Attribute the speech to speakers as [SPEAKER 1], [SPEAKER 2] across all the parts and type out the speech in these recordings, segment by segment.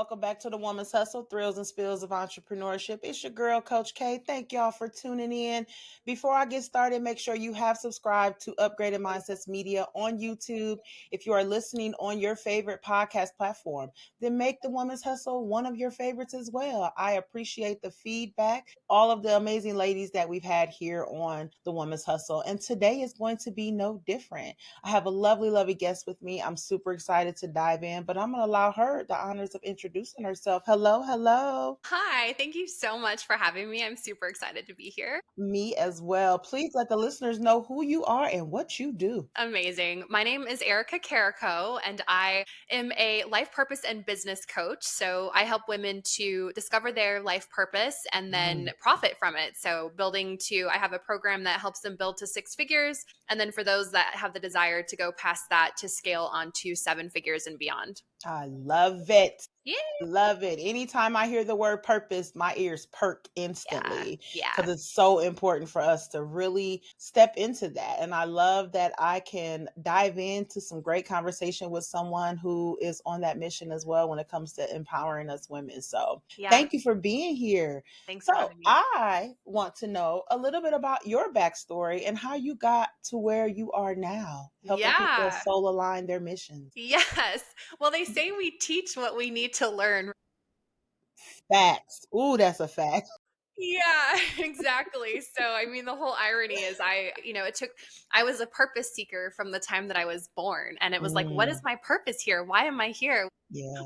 [SPEAKER 1] welcome back to the Woman's Hustle, Thrills and Spills of Entrepreneurship. It's your girl, Coach K. Thank y'all for tuning in. Before I get started, make sure you have subscribed to Upgraded Mindsets Media on YouTube. If you are listening on your favorite podcast platform, then make the Woman's Hustle one of your favorites as well. I appreciate the feedback, all of the amazing ladies that we've had here on the Woman's Hustle. And today is going to be no different. I have a lovely, lovely guest with me. I'm super excited to dive in, but I'm going to allow her the honors of introducing herself. Hello, hello.
[SPEAKER 2] Hi, thank you so much for having me. I'm super excited to be here.
[SPEAKER 1] Me as well. Please let the listeners know who you are and what you do.
[SPEAKER 2] Amazing. My name is Erica Carrico, and I am a life purpose and business coach. So I help women to discover their life purpose and then profit from it. So I have a program that helps them build to 6 figures. And then for those that have the desire to go past that, to scale on to 7 figures and beyond.
[SPEAKER 1] I love it.
[SPEAKER 2] Yeah.
[SPEAKER 1] Love it. Anytime I hear the word purpose, my ears perk instantly
[SPEAKER 2] Yeah.
[SPEAKER 1] because it's so important for us to really step into that. And I love that I can dive into some great conversation with someone who is on that mission as well when it comes to empowering us women. So thank you for being here.
[SPEAKER 2] Thanks for
[SPEAKER 1] So
[SPEAKER 2] having me.
[SPEAKER 1] I want to know a little bit about your backstory and how you got to where you are now, helping people soul align their missions.
[SPEAKER 2] Yes. Well, they say we teach what we need to learn.
[SPEAKER 1] Facts. Ooh, that's a fact.
[SPEAKER 2] Yeah, exactly. So, I mean, the whole irony is I was a purpose seeker from the time that I was born. And it was like, what is my purpose here? Why am I here?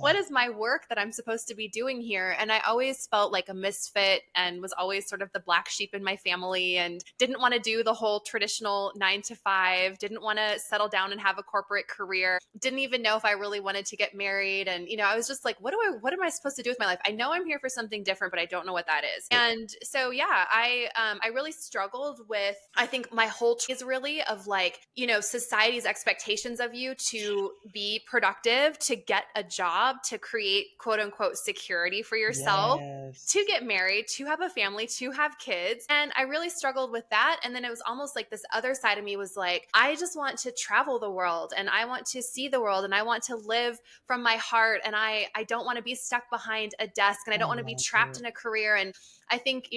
[SPEAKER 2] What is my work that I'm supposed to be doing here? And I always felt like a misfit and was always sort of the black sheep in my family and didn't want to do the whole traditional 9 to 5, didn't want to settle down and have a corporate career, didn't even know if I really wanted to get married. And, I was just like, what am I supposed to do with my life? I know I'm here for something different, but I don't know what that is. And so, yeah, I really struggled with, I think my whole is really of like, society's expectations of you to be productive, to get a job, to create quote unquote security for yourself, to get married, to have a family, to have kids. And I really struggled with that. And then it was almost like this other side of me was like, I just want to travel the world and I want to see the world and I want to live from my heart. And I don't want to be stuck behind a desk and I don't want to be trapped in a career. And I think,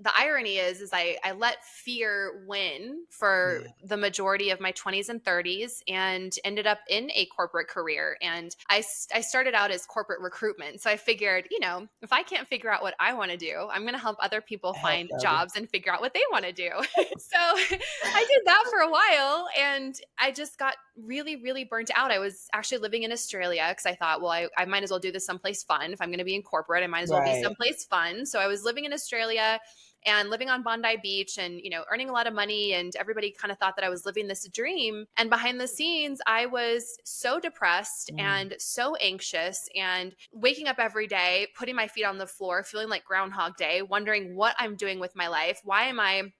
[SPEAKER 2] the irony is I let fear win for the majority of my 20s and 30s and ended up in a corporate career. And I started out as corporate recruitment. So I figured, if I can't figure out what I want to do, I'm going to help other people find jobs and figure out what they want to do. So I did that for a while and I just got really, really burnt out. I was actually living in Australia because I thought, well, I might as well do this someplace fun. If I'm going to be in corporate, I might as well be someplace fun. So I was living in Australia and living on Bondi Beach and, earning a lot of money. And everybody kind of thought that I was living this dream. And behind the scenes, I was so depressed and so anxious and waking up every day, putting my feet on the floor, feeling like Groundhog Day, wondering what I'm doing with my life. Why am I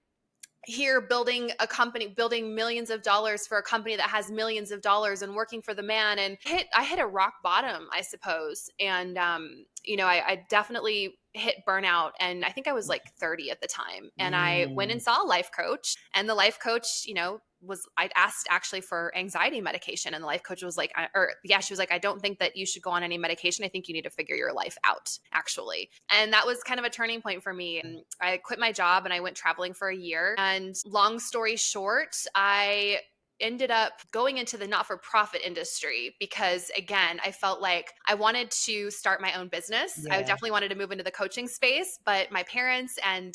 [SPEAKER 2] here building a company, building millions of dollars for a company that has millions of dollars and working for the man? And I hit a rock bottom, I suppose. And, I definitely hit burnout. And I think I was like 30 at the time. And I went and saw a life coach and the life coach, I'd asked actually for anxiety medication. And the life coach was like, she was like, I don't think that you should go on any medication. I think you need to figure your life out, actually. And that was kind of a turning point for me. And I quit my job and I went traveling for a year. And long story short, I ended up going into the not-for-profit industry because, again, I felt like I wanted to start my own business. I definitely wanted to move into the coaching space, but my parents and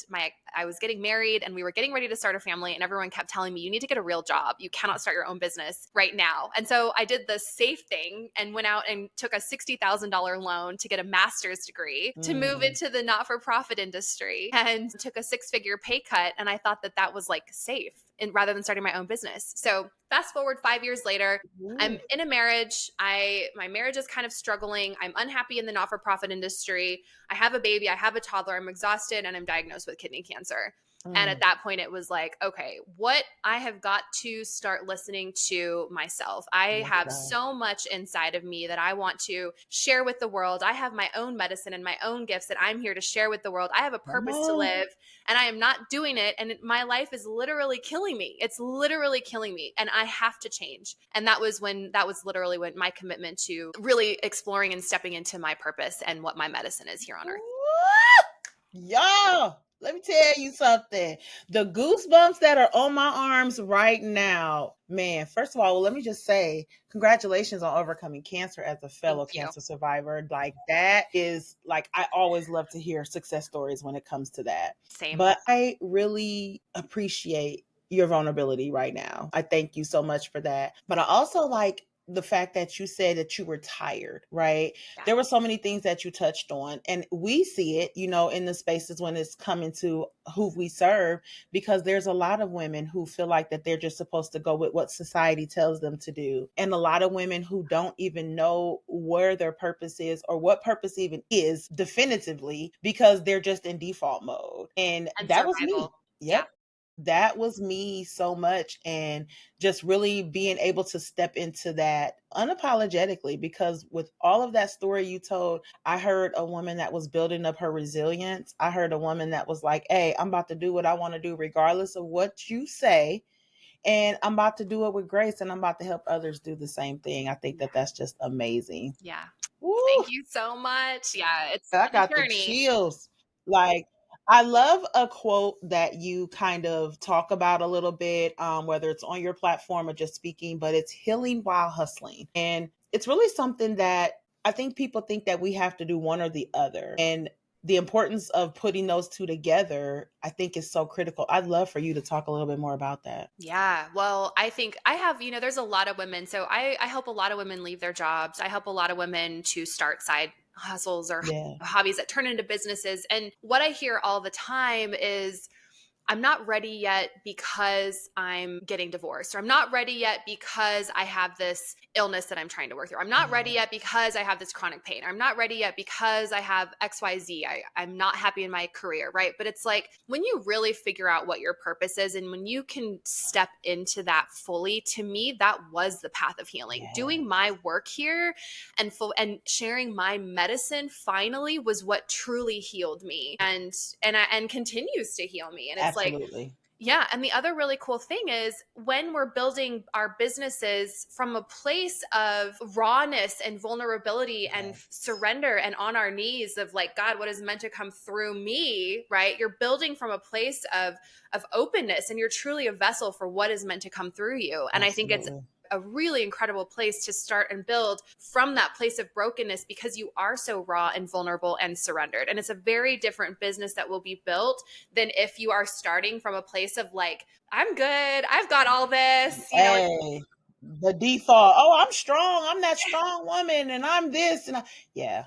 [SPEAKER 2] I was getting married and we were getting ready to start a family and everyone kept telling me, you need to get a real job. You cannot start your own business right now. And so I did the safe thing and went out and took a $60,000 loan to get a master's degree to move into the not-for-profit industry and took a 6-figure pay cut. And I thought that was like safe. And rather than starting my own business. So fast forward 5 years later, I'm in a marriage. My marriage is kind of struggling. I'm unhappy in the not-for-profit industry. I have a baby. I have a toddler. I'm exhausted and I'm diagnosed with kidney cancer. And at that point, it was like, okay, what I have got to start listening to myself. I
[SPEAKER 1] That's
[SPEAKER 2] have
[SPEAKER 1] right.
[SPEAKER 2] so much inside of me that I want to share with the world. I have my own medicine and my own gifts that I'm here to share with the world. I have a
[SPEAKER 1] Come
[SPEAKER 2] purpose to
[SPEAKER 1] on.
[SPEAKER 2] live and I am not doing it. And my life is literally killing me. It's literally killing me. And I have to change. And that was literally when my commitment to really exploring and stepping into my purpose and what my medicine is here on earth.
[SPEAKER 1] Y'all, let me tell you something. The goosebumps that are on my arms right now, man, first of all, let me just say, congratulations on overcoming cancer as a
[SPEAKER 2] Thank
[SPEAKER 1] fellow
[SPEAKER 2] you.
[SPEAKER 1] cancer survivor. Like, that is like, I always love to hear success stories when it comes to that.
[SPEAKER 2] Same.
[SPEAKER 1] But I really appreciate your vulnerability right now. I thank you so much for that. But I also like the fact that you said that you were tired, right?
[SPEAKER 2] Yeah.
[SPEAKER 1] There were so many things that you touched on, and we see it, in the spaces when it's coming to who we serve, because there's a lot of women who feel like that they're just supposed to go with what society tells them to do, and a lot of women who don't even know where their purpose is or what purpose even is definitively, because they're just in default mode. And
[SPEAKER 2] And
[SPEAKER 1] that was me.
[SPEAKER 2] survival. Yeah.
[SPEAKER 1] Yep, that was me so much. And just really being able to step into that unapologetically, because with all of that story you told, I heard a woman that was building up her resilience. I heard a woman that was like, hey, I'm about to do what I want to do regardless of what you say, and I'm about to do it with grace, and I'm about to help others do the same thing. I think that that's just amazing.
[SPEAKER 2] Yeah.
[SPEAKER 1] Woo!
[SPEAKER 2] Thank you so much. Yeah, it's
[SPEAKER 1] I
[SPEAKER 2] been a
[SPEAKER 1] got the
[SPEAKER 2] journey.
[SPEAKER 1] chills. Like, I love a quote that you kind of talk about a little bit, whether it's on your platform or just speaking, but it's healing while hustling. And it's really something that I think people think that we have to do one or the other. And the importance of putting those two together, I think, is so critical. I'd love for you to talk a little bit more about that.
[SPEAKER 2] Yeah. Well, I think I have, there's a lot of women. So I help a lot of women leave their jobs. I help a lot of women to start side hustles or
[SPEAKER 1] Yeah.
[SPEAKER 2] hobbies that turn into businesses. And what I hear all the time is, I'm not ready yet because I'm getting divorced, or I'm not ready yet because I have this illness that I'm trying to work through. I'm not ready
[SPEAKER 1] Yeah.
[SPEAKER 2] yet because I have this chronic pain. I'm not ready yet because I have XYZ. I'm not happy in my career, right? But it's like when you really figure out what your purpose is and when you can step into that fully, to me, that was the path of healing.
[SPEAKER 1] Yeah.
[SPEAKER 2] Doing my work here and sharing my medicine finally was what truly healed me and continues to heal me. And it's like,
[SPEAKER 1] Absolutely.
[SPEAKER 2] yeah. And the other really cool thing is when we're building our businesses from a place of rawness and vulnerability and
[SPEAKER 1] Yes.
[SPEAKER 2] surrender and on our knees of like, God, what is meant to come through me, right? You're building from a place of openness and you're truly a vessel for what is meant to come through you. And I think it's
[SPEAKER 1] Absolutely.
[SPEAKER 2] a really incredible place to start and build from that place of brokenness because you are so raw and vulnerable and surrendered. And it's a very different business that will be built than if you are starting from a place of like, I'm good, I've got all this,
[SPEAKER 1] Hey, the default. Oh, I'm strong. I'm that strong woman, and I'm this, and yeah,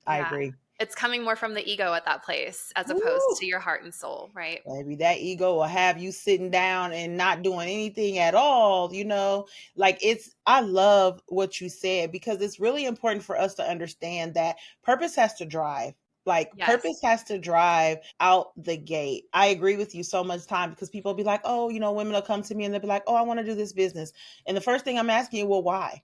[SPEAKER 1] I
[SPEAKER 2] yeah.
[SPEAKER 1] agree.
[SPEAKER 2] It's coming more from the ego at that place as opposed
[SPEAKER 1] Woo!
[SPEAKER 2] to your heart and soul, right?
[SPEAKER 1] Maybe that ego will have you sitting down and not doing anything at all. Like, I love what you said, because it's really important for us to understand that purpose has to drive. Like,
[SPEAKER 2] Yes.
[SPEAKER 1] purpose has to drive out the gate. I agree with you so much time, because people be like, oh, women will come to me and they'll be like, oh, I want to do this business. And the first thing I'm asking you, well, why?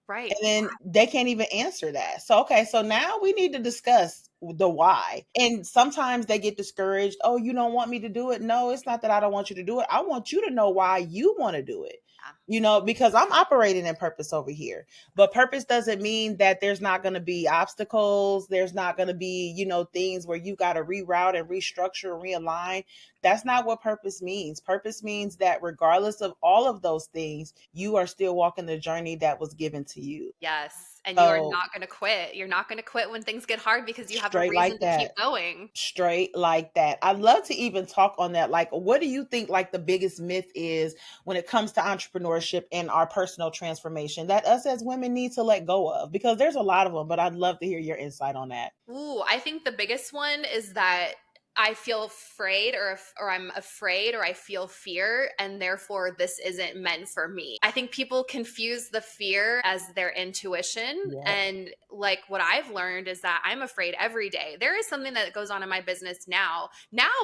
[SPEAKER 2] Right.
[SPEAKER 1] And then they can't even answer that. So, okay, so now we need to discuss the why. And sometimes they get discouraged. Oh, you don't want me to do it? No, it's not that I don't want you to do it. I want you to know why you want to do it.
[SPEAKER 2] Yeah.
[SPEAKER 1] Because I'm operating in purpose over here. But purpose doesn't mean that there's not going to be obstacles. There's not going to be, things where you got to reroute and restructure and realign. That's not what purpose means. Purpose means that regardless of all of those things, you are still walking the journey that was given to you.
[SPEAKER 2] Yes. And you are
[SPEAKER 1] So,
[SPEAKER 2] not going to quit. You're not going to quit when things get hard because you have a
[SPEAKER 1] straight
[SPEAKER 2] reason
[SPEAKER 1] like
[SPEAKER 2] to keep
[SPEAKER 1] that.
[SPEAKER 2] going.
[SPEAKER 1] Straight like that. I'd love to even talk on that. Like, what do you think, like, the biggest myth is when it comes to entrepreneurship and our personal transformation that us as women need to let go of? Because there's a lot of them, but I'd love to hear your insight on that.
[SPEAKER 2] Ooh, I think the biggest one is that I feel afraid or I'm afraid or I feel fear and therefore this isn't meant for me. I think people confuse the fear as their intuition.
[SPEAKER 1] Yep.
[SPEAKER 2] And like what I've learned is that I'm afraid every day. There is something that goes on in my business now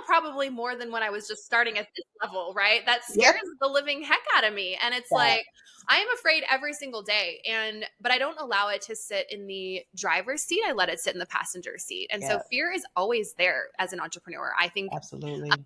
[SPEAKER 2] probably more than when I was just starting at this level, right? That scares
[SPEAKER 1] Yep.
[SPEAKER 2] the living heck out of me. And it's
[SPEAKER 1] That.
[SPEAKER 2] like, I am afraid every single day. But I don't allow it to sit in the driver's seat. I let it sit in the passenger seat. And so
[SPEAKER 1] Yeah.
[SPEAKER 2] fear is always there as an entrepreneur. I think
[SPEAKER 1] Absolutely.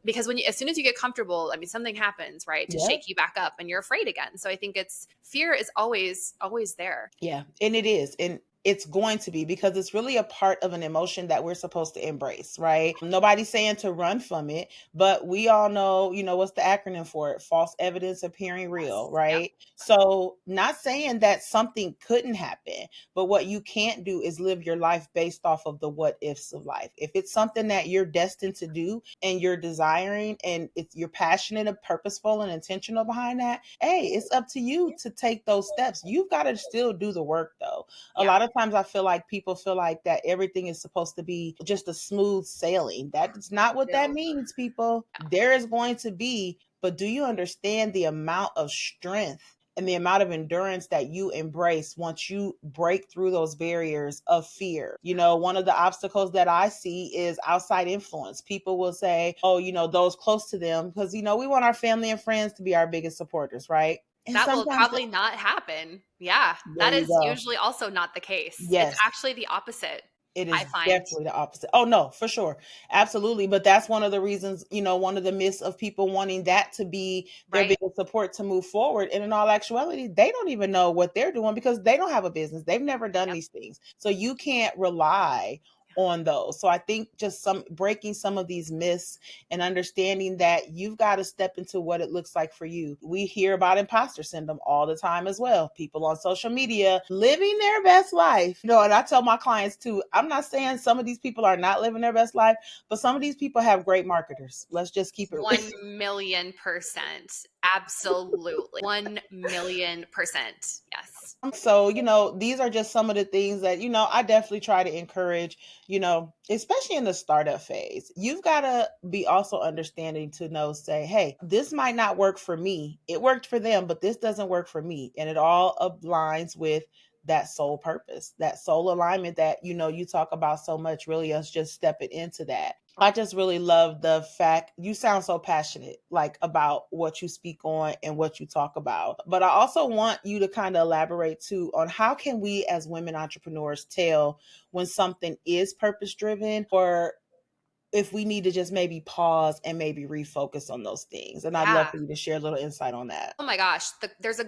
[SPEAKER 2] because as soon as you get comfortable, I mean, something happens, right? To
[SPEAKER 1] Yep.
[SPEAKER 2] shake you back up and you're afraid again. So I think fear is always there.
[SPEAKER 1] Yeah, and it is. And it's going to be because it's really a part of an emotion that we're supposed to embrace, right? Nobody's saying to run from it, but we all know, what's the acronym for it? False evidence appearing real,
[SPEAKER 2] Yes. Yep.
[SPEAKER 1] right? So, not saying that something couldn't happen, but what you can't do is live your life based off of the what ifs of life. If it's something that you're destined to do and you're desiring and it's you're passionate and purposeful and intentional behind that, hey, it's up to you to take those steps. You've got to still do the work though. A
[SPEAKER 2] Yeah.
[SPEAKER 1] lot of times I feel like people feel like that everything is supposed to be just a smooth sailing. That's not what that
[SPEAKER 2] No.
[SPEAKER 1] means, people. There is going to be, but do you understand the amount of strength and the amount of endurance that you embrace once you break through those barriers of fear? One of the obstacles that I see is outside influence. People will say, oh, those close to them, because, we want our family and friends to be our biggest supporters, right? And
[SPEAKER 2] That will
[SPEAKER 1] sometimes,
[SPEAKER 2] probably not happen. Yeah.
[SPEAKER 1] there
[SPEAKER 2] That
[SPEAKER 1] you
[SPEAKER 2] is
[SPEAKER 1] go.
[SPEAKER 2] usually also not the case. It's
[SPEAKER 1] Yes.
[SPEAKER 2] actually the opposite,
[SPEAKER 1] It
[SPEAKER 2] I
[SPEAKER 1] is
[SPEAKER 2] find.
[SPEAKER 1] definitely the opposite. Oh no, for sure. Absolutely. But that's one of the reasons, one of the myths of people wanting that to be their
[SPEAKER 2] Right.
[SPEAKER 1] biggest support to move forward. And in all actuality, they don't even know what they're doing because they don't have a business. They've never done
[SPEAKER 2] Yep.
[SPEAKER 1] these things. So you can't rely on those. So I think just some breaking some of these myths and understanding that you've got to step into what it looks like for you. We hear about imposter syndrome all the time as well. People on social media living their best life. And I tell my clients too, I'm not saying some of these people are not living their best life, but some of these people have great marketers. Let's just keep it
[SPEAKER 2] 1,000,000%. Absolutely. 1,000,000%. Yes.
[SPEAKER 1] So, these are just some of the things that, I definitely try to encourage, especially in the startup phase. You've got to be also understanding to know, say, hey, this might not work for me. It worked for them, but this doesn't work for me. And it all aligns with that soul purpose, that soul alignment that, you talk about so much, really us just stepping into that. I just really love the fact you sound so passionate, like about what you speak on and what you talk about. But I also want you to kind of elaborate too on how can we as women entrepreneurs tell when something is purpose driven or if we need to just maybe pause and maybe refocus on those things. And I'd love
[SPEAKER 2] Yeah.
[SPEAKER 1] for you to share a little insight on that.
[SPEAKER 2] Oh my gosh, there's a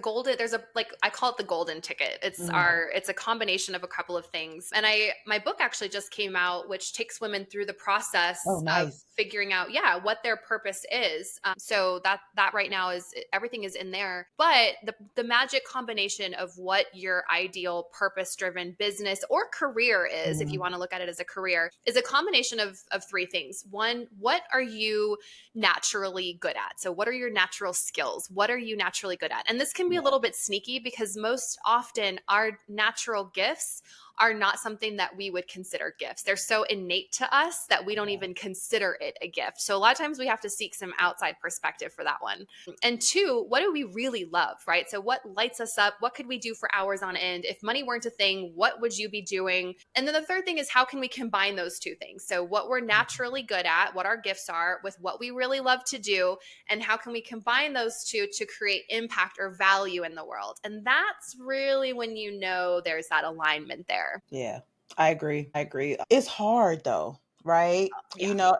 [SPEAKER 2] like I call it the golden ticket.
[SPEAKER 1] Mm.
[SPEAKER 2] It's a combination of a couple of things. And my book actually just came out, which takes women through the
[SPEAKER 1] Oh,
[SPEAKER 2] process of
[SPEAKER 1] nice.
[SPEAKER 2] figuring out, yeah, what their purpose is. So that right now is everything is in there. But the magic combination of what your ideal purpose driven business or career is, if you
[SPEAKER 1] Mm.
[SPEAKER 2] want to look at it as a career, is a combination of three things. One, what are you naturally good at? So, what are your natural skills? What are you naturally good at? And this can be a
[SPEAKER 1] Yeah.
[SPEAKER 2] little bit sneaky because most often our natural gifts are not something that we would consider gifts. They're so innate to us that we don't
[SPEAKER 1] Yeah.
[SPEAKER 2] even consider it a gift. So a lot of times we have to seek some outside perspective for that one. And two, what do we really love, right? So what lights us up? What could we do for hours on end? If money weren't a thing, what would you be doing? And then the third thing is how can we combine those two things? So what we're naturally good at, what our gifts are, with what we really love to do, and how can we combine those two to create impact or value in the world? And that's really when you know there's that alignment there.
[SPEAKER 1] Yeah, I agree. I agree. It's hard though, right?
[SPEAKER 2] Yeah.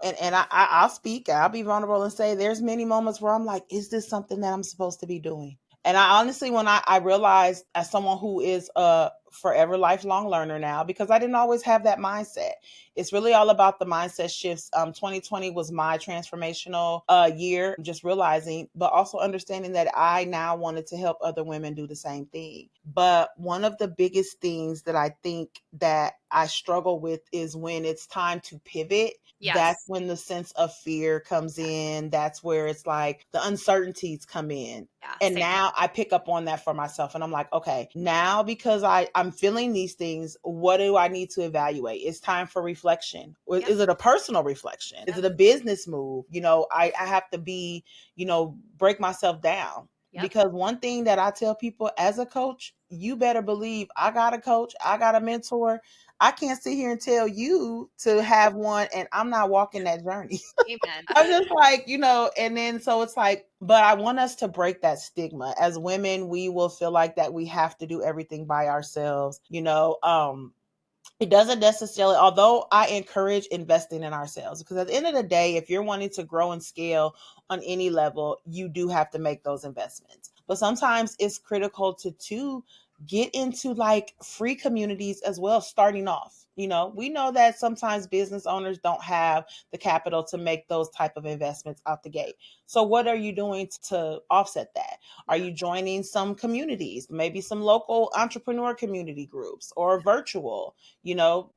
[SPEAKER 1] I'll speak, I'll be vulnerable and say there's many moments where I'm like, is this something that I'm supposed to be doing? And I honestly, when I realized as someone who is a forever lifelong learner now, because I didn't always have that mindset. It's really all about the mindset shifts. 2020 was my transformational year, just realizing, but also understanding that I now wanted to help other women do the same thing. But one of the biggest things that I think that I struggle with is when it's time to pivot. That's
[SPEAKER 2] Yes.
[SPEAKER 1] when the sense of fear comes in. That's where it's like the uncertainties come in.
[SPEAKER 2] Yeah.
[SPEAKER 1] And
[SPEAKER 2] Same.
[SPEAKER 1] now I pick up on that for myself and I'm like, okay, now because I I'm feeling these things. What do I need to evaluate? It's time for reflection.
[SPEAKER 2] Yep.
[SPEAKER 1] Is it a personal reflection? Is
[SPEAKER 2] Yep.
[SPEAKER 1] it a business move? I have to be, break myself down.
[SPEAKER 2] Yep.
[SPEAKER 1] Because one thing that I tell people as a coach, you better believe I got a coach, I got a mentor. I can't sit here and tell you to have one and I'm not walking that journey.
[SPEAKER 2] Amen.
[SPEAKER 1] I'm just like, and then so it's like, but I want us to break that stigma. As women, we will feel like that we have to do everything by ourselves. It doesn't necessarily, although I encourage investing in ourselves, because at the end of the day, if you're wanting to grow and scale on any level, you do have to make those investments. But sometimes it's critical to get into like free communities as well, starting off. We know that sometimes business owners don't have the capital to make those type of investments out the gate. So what are you doing to offset that? Are you joining some communities, maybe some local entrepreneur community groups or virtual?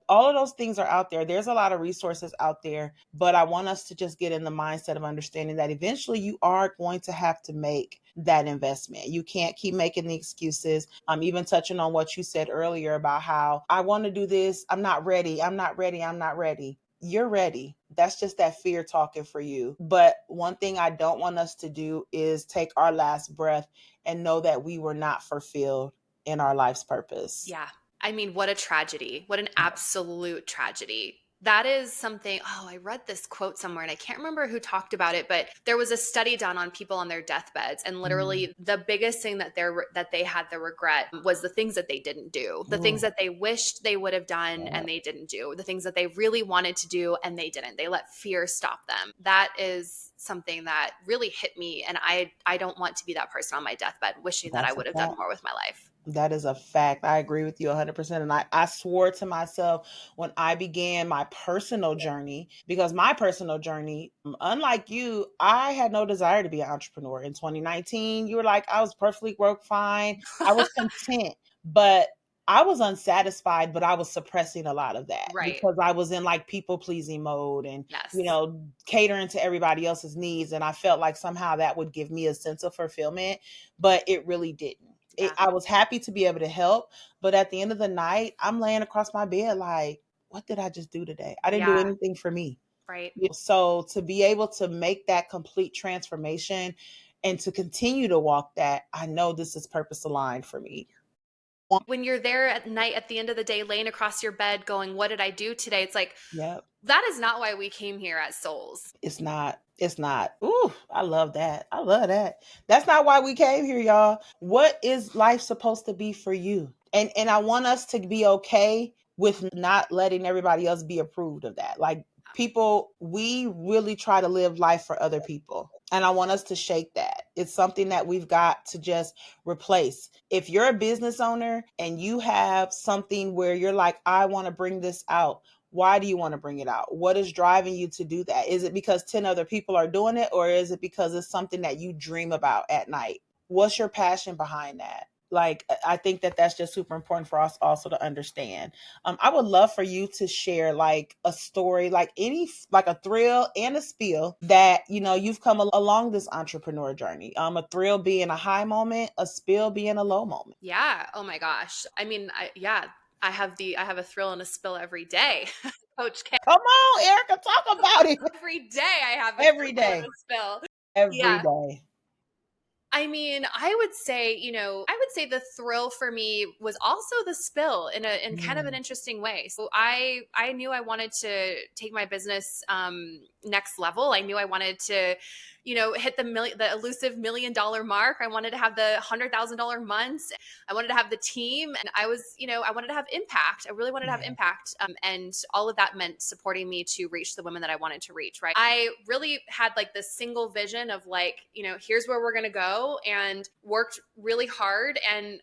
[SPEAKER 1] All of those things are out there. There's a lot of resources out there, but I want us to just get in the mindset of understanding that eventually you are going to have to make that investment. You can't keep making the excuses. I'm even touching on what you said earlier about how I want to do this. I'm not ready. I'm not ready. I'm not ready. You're ready. That's just that fear talking for you. But one thing I don't want us to do is take our last breath and know that we were not fulfilled in our life's purpose.
[SPEAKER 2] Yeah. I mean, what a tragedy. What an absolute tragedy. That is something, I read this quote somewhere and I can't remember who talked about it, but there was a study done on people on their deathbeds, and literally the biggest thing that they had the regret was the things that they didn't do, the things that they wished they would have done and they didn't do, the things that they really wanted to do and they didn't. They let fear stop them. That is something that really hit me, and I don't want to be that person on my deathbed wishing that I would have done more with my life.
[SPEAKER 1] That is a fact. I agree with you 100%. And I swore to myself when I began my personal journey, because my personal journey, unlike you, I had no desire to be an entrepreneur. In 2019, you were like, I was perfectly broke, fine. I was content, but I was unsatisfied, but I was suppressing a lot of that
[SPEAKER 2] Right.
[SPEAKER 1] because I was in like people pleasing mode and,
[SPEAKER 2] Yes.
[SPEAKER 1] catering to everybody else's needs. And I felt like somehow that would give me a sense of fulfillment, but it really didn't.
[SPEAKER 2] Yeah.
[SPEAKER 1] I was happy to be able to help, but at the end of the night, I'm laying across my bed like, what did I just do today? I didn't do anything for me.
[SPEAKER 2] Right.
[SPEAKER 1] So to be able to make that complete transformation and to continue to walk that, I know this is purpose aligned for me.
[SPEAKER 2] When you're there at night at the end of the day, laying across your bed going, what did I do today? It's like,
[SPEAKER 1] Yep.
[SPEAKER 2] That is not why we came here as souls.
[SPEAKER 1] It's not. It's not. Ooh, I love that. I love that. That's not why we came here, y'all. What is life supposed to be for you? And I want us to be okay with not letting everybody else be approved of that. Like people, we really try to live life for other people. And I want us to shake that. It's something that we've got to just replace. If you're a business owner and you have something where you're like, I want to bring this out, why do you want to bring it out? What is driving you to do that? Is it because 10 other people are doing it, or is it because it's something that you dream about at night? What's your passion behind that? Like, I think that that's just super important for us also to understand. I would love for you to share like a story, like a thrill and a spill that, you've come along this entrepreneur journey. A thrill being a high moment, a spill being a low moment.
[SPEAKER 2] Yeah. Oh my gosh. I mean, I have a thrill and a spill every day. Coach K.
[SPEAKER 1] Come on, Erica, talk about it.
[SPEAKER 2] Every day I have a
[SPEAKER 1] Every
[SPEAKER 2] thrill and
[SPEAKER 1] day.
[SPEAKER 2] a spill.
[SPEAKER 1] Every
[SPEAKER 2] Yeah.
[SPEAKER 1] day.
[SPEAKER 2] I mean, I would say the thrill for me was also the spill in kind of an interesting way. So I knew I wanted to take my business next level. I knew I wanted to, hit the elusive $1 million mark. I wanted to have the $100,000 months. I wanted to have the team, and I wanted to have impact. I really wanted to have impact, and all of that meant supporting me to reach the women that I wanted to reach. Right? I really had like this single vision of like, here's where we're gonna go, and worked really hard, and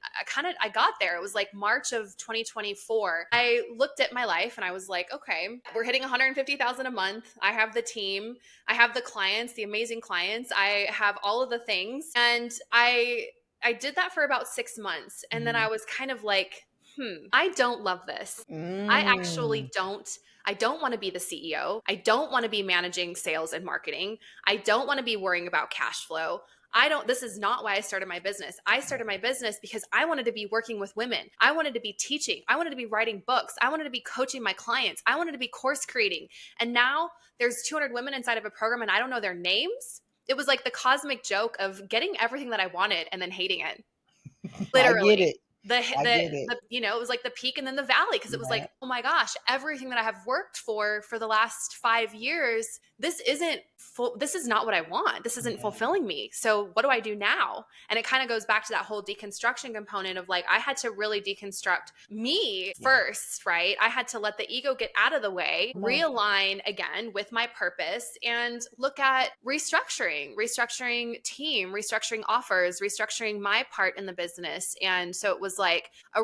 [SPEAKER 2] I got there. It was like March of 2024. I looked at my life and I was like, okay, we're hitting 150,000 a month. I have the team. I have the clients, the amazing clients. I have all of the things. And I did that for about 6 months. And then I was kind of like, I don't love this. I actually don't. I don't want to be the CEO. I don't want to be managing sales and marketing. I don't want to be worrying about cash flow. this is not why I started my business. I started my business because I wanted to be working with women. I wanted to be teaching. I wanted to be writing books. I wanted to be coaching my clients. I wanted to be course creating. And now there's 200 women inside of a program and I don't know their names. It was like the cosmic joke of getting everything that I wanted and then hating it.
[SPEAKER 1] I get
[SPEAKER 2] Literally.
[SPEAKER 1] it.
[SPEAKER 2] The,
[SPEAKER 1] I
[SPEAKER 2] the
[SPEAKER 1] get it.
[SPEAKER 2] the it was like the peak and then the valley, because it was
[SPEAKER 1] Yeah.
[SPEAKER 2] like, oh my gosh, everything that I have worked for the last 5 years, this isn't full, this is not what I want, this isn't
[SPEAKER 1] Yeah.
[SPEAKER 2] fulfilling me, so what do I do now? And it kind of goes back to that whole deconstruction component of like, I had to really deconstruct me first, right? I had to let the ego get out of the way, realign again with my purpose, and look at restructuring team, restructuring offers, restructuring my part in the business. And so it was like I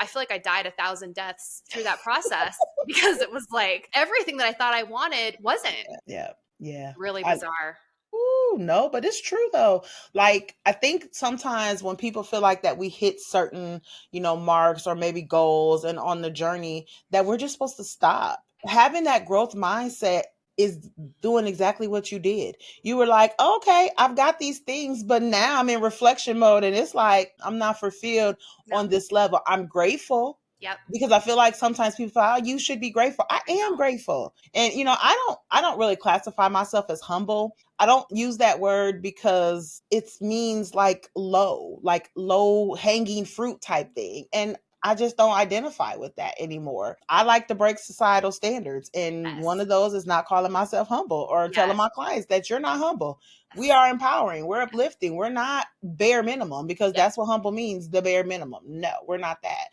[SPEAKER 2] feel like I died 1,000 deaths through that process because it was like everything that I thought I wanted wasn't.
[SPEAKER 1] Yeah. Yeah.
[SPEAKER 2] Really
[SPEAKER 1] I
[SPEAKER 2] bizarre.
[SPEAKER 1] Ooh, no, but it's true though. Like, I think sometimes when people feel like that we hit certain, marks or maybe goals and on the journey, that we're just supposed to stop. Having that growth mindset is doing exactly what you did. You were like, okay, I've got these things, but now I'm in reflection mode and it's like I'm not fulfilled
[SPEAKER 2] No.
[SPEAKER 1] on this level. I'm grateful.
[SPEAKER 2] Yep.
[SPEAKER 1] Because I feel like sometimes people say, oh, you should be grateful. I am grateful. And I don't really classify myself as humble. I don't use that word because it means like low hanging fruit type thing. And I just don't identify with that anymore. I like to break societal standards. And one
[SPEAKER 2] Yes.
[SPEAKER 1] of those is not calling myself humble or telling
[SPEAKER 2] Yes.
[SPEAKER 1] my clients that you're not humble. We
[SPEAKER 2] Yes.
[SPEAKER 1] are empowering. We're uplifting. We're not bare minimum, because
[SPEAKER 2] Yep.
[SPEAKER 1] that's what humble means, the bare minimum. No, we're not that,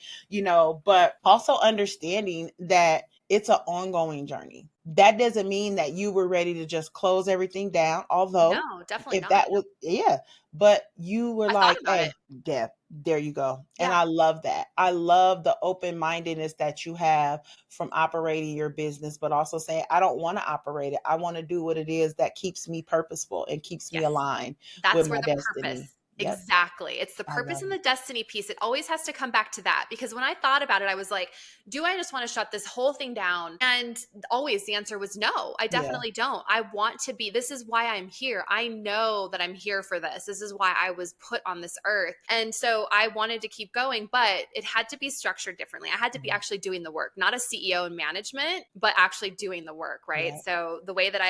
[SPEAKER 1] but also understanding that it's an ongoing journey. That doesn't mean that you were ready to just close everything down. Although,
[SPEAKER 2] No, definitely
[SPEAKER 1] if
[SPEAKER 2] not.
[SPEAKER 1] that was, yeah, but you were
[SPEAKER 2] I thought
[SPEAKER 1] like,
[SPEAKER 2] about it.
[SPEAKER 1] hey, yeah, there you go. And
[SPEAKER 2] Yeah.
[SPEAKER 1] I love that. I love the open mindedness that you have from operating your business, but also saying, I don't want to operate it. I want to do what it is that keeps me purposeful and keeps me
[SPEAKER 2] Yes.
[SPEAKER 1] aligned with
[SPEAKER 2] That's where
[SPEAKER 1] my
[SPEAKER 2] the
[SPEAKER 1] destiny.
[SPEAKER 2] purpose.
[SPEAKER 1] Yep.
[SPEAKER 2] Exactly. It's the
[SPEAKER 1] I
[SPEAKER 2] purpose
[SPEAKER 1] love
[SPEAKER 2] and
[SPEAKER 1] it.
[SPEAKER 2] the destiny piece. It always has to come back to that, because when I thought about it, I was like, do I just want to shut this whole thing down? And always the answer was no, I
[SPEAKER 1] Yeah.
[SPEAKER 2] definitely don't. I want to be, this is why I'm here. I know that I'm here for this. This is why I was put on this earth. And so I wanted to keep going, but it had to be structured differently. I had to be actually doing the work, not a CEO in management, but actually doing the work. Right.
[SPEAKER 1] Yeah.
[SPEAKER 2] So the way that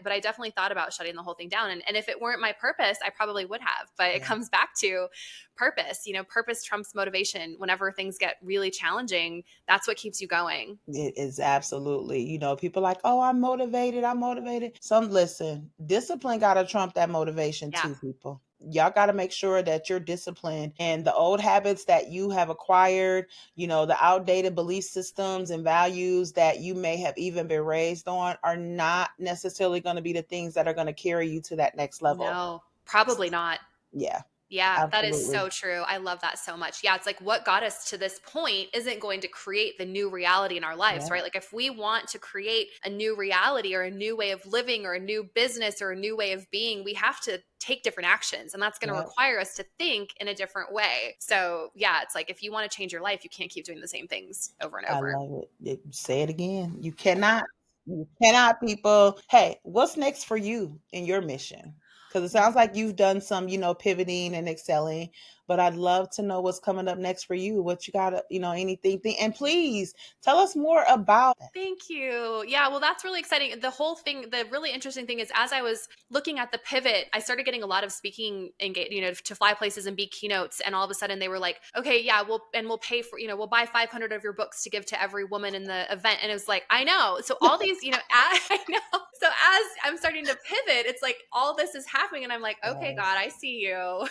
[SPEAKER 2] but I definitely thought about shutting the whole thing down. And if it weren't my purpose, I probably would have. But it comes back to purpose. Purpose trumps motivation. Whenever things get really challenging, that's what keeps you going.
[SPEAKER 1] It is absolutely, people like, oh, I'm motivated. I'm motivated. Listen, discipline got to trump that motivation
[SPEAKER 2] Yeah.
[SPEAKER 1] too, people. Y'all got to make sure that you're disciplined, and the old habits that you have acquired, the outdated belief systems and values that you may have even been raised on, are not necessarily going to be the things that are going to carry you to that next level.
[SPEAKER 2] No, probably not.
[SPEAKER 1] Yeah,
[SPEAKER 2] Yeah, that is
[SPEAKER 1] absolutely.
[SPEAKER 2] so true. I love that so much. Yeah, it's like what got us to this point isn't going to create the new reality in our lives,
[SPEAKER 1] Yeah,
[SPEAKER 2] right? Like if we want to create a new reality or a new way of living or a new business or a new way of being, we have to take different actions, and that's going to
[SPEAKER 1] yeah.
[SPEAKER 2] require us to think in a different way. So, yeah, it's like if you want to change your life, you can't keep doing the same things over and
[SPEAKER 1] I
[SPEAKER 2] over.
[SPEAKER 1] love it. Say it again. You cannot. You cannot, people. Hey, what's next for you in your mission? Because it sounds like you've done some, pivoting and excelling. But I'd love to know what's coming up next for you. What you got, anything. And please tell us more about that.
[SPEAKER 2] Thank you. Yeah, well, that's really exciting. The whole thing, the really interesting thing is, as I was looking at the pivot, I started getting a lot of speaking engage, to fly places and be keynotes. And all of a sudden they were like, okay, yeah, we'll pay for, we'll buy 500 of your books to give to every woman in the event. And it was like, I know. So all these, I know. So as I'm starting to pivot, it's like all this is happening. And I'm like, okay,
[SPEAKER 1] Yes.
[SPEAKER 2] God, I see you.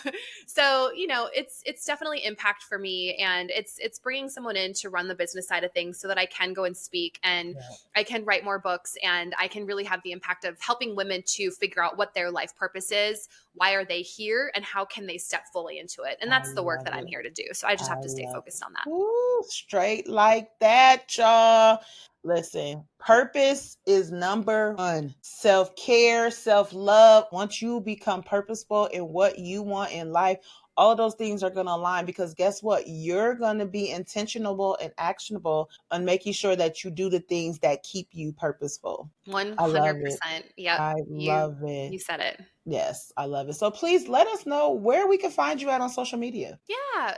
[SPEAKER 2] So, it's definitely impact for me, and it's bringing someone in to run the business side of things so that I can go and speak, and
[SPEAKER 1] Yeah.
[SPEAKER 2] I can write more books, and I can really have the impact of helping women to figure out what their life purpose is, why are they here, and how can they step fully into it. And
[SPEAKER 1] I
[SPEAKER 2] that's the work
[SPEAKER 1] love
[SPEAKER 2] that I'm
[SPEAKER 1] it.
[SPEAKER 2] here to do. So I just
[SPEAKER 1] I
[SPEAKER 2] have to stay
[SPEAKER 1] love it.
[SPEAKER 2] focused on that.
[SPEAKER 1] Ooh, straight like that, y'all. Listen, purpose is number one. Self care, self love. Once you become purposeful in what you want in life, all of those things are going to align, because guess what? You're going to be intentional and actionable on making sure that you do the things that keep you purposeful. I love it.
[SPEAKER 2] 100%. Yep.
[SPEAKER 1] I
[SPEAKER 2] You
[SPEAKER 1] love it.
[SPEAKER 2] you said it.
[SPEAKER 1] Yes, I love it. So please let us know where we can find you at on social media.
[SPEAKER 2] Yeah.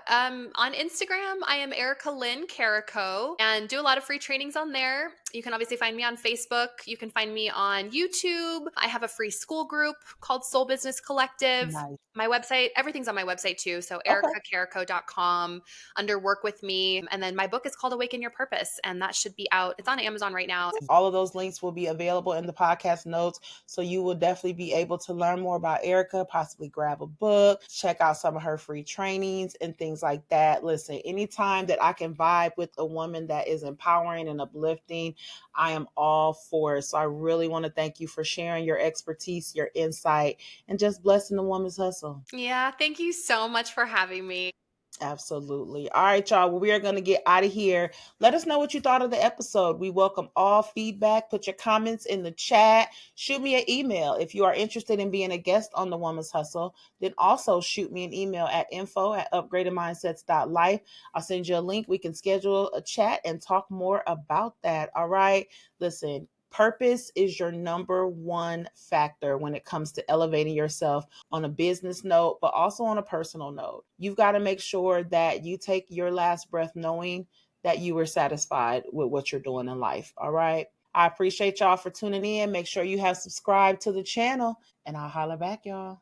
[SPEAKER 2] On Instagram, I am Erica Carrico and do a lot of free trainings on there. You can obviously find me on Facebook. You can find me on YouTube. I have a free school group called Soul Business Collective.
[SPEAKER 1] Nice.
[SPEAKER 2] My website, everything's on my website too. So
[SPEAKER 1] Okay.
[SPEAKER 2] ericacarrico.com under work with me. And then my book is called Awaken Your Purpose. And that should be out. It's on Amazon right now.
[SPEAKER 1] All of those links will be available in the podcast notes. So you will definitely be able to learn more about Erica, possibly grab a book, check out some of her free trainings and things like that. Listen, anytime that I can vibe with a woman that is empowering and uplifting, I am all for it. So I really want to thank you for sharing your expertise, your insight, and just blessing the woman's hustle.
[SPEAKER 2] Yeah. Thank you so much for having me.
[SPEAKER 1] Absolutely. All right, y'all. Well, we are going to get out of here. Let us know what you thought of the episode. We welcome all feedback. Put your comments in the chat. Shoot me an email. If you are interested in being a guest on The Woman's Hustle, then also shoot me an email at info@upgradedmindsets.life. I'll send you a link. We can schedule a chat and talk more about that. All right. Listen, purpose is your number one factor when it comes to elevating yourself on a business note, but also on a personal note. You've got to make sure that you take your last breath knowing that you were satisfied with what you're doing in life. All right. I appreciate y'all for tuning in. Make sure you have subscribed to the channel, and I'll holler back, y'all.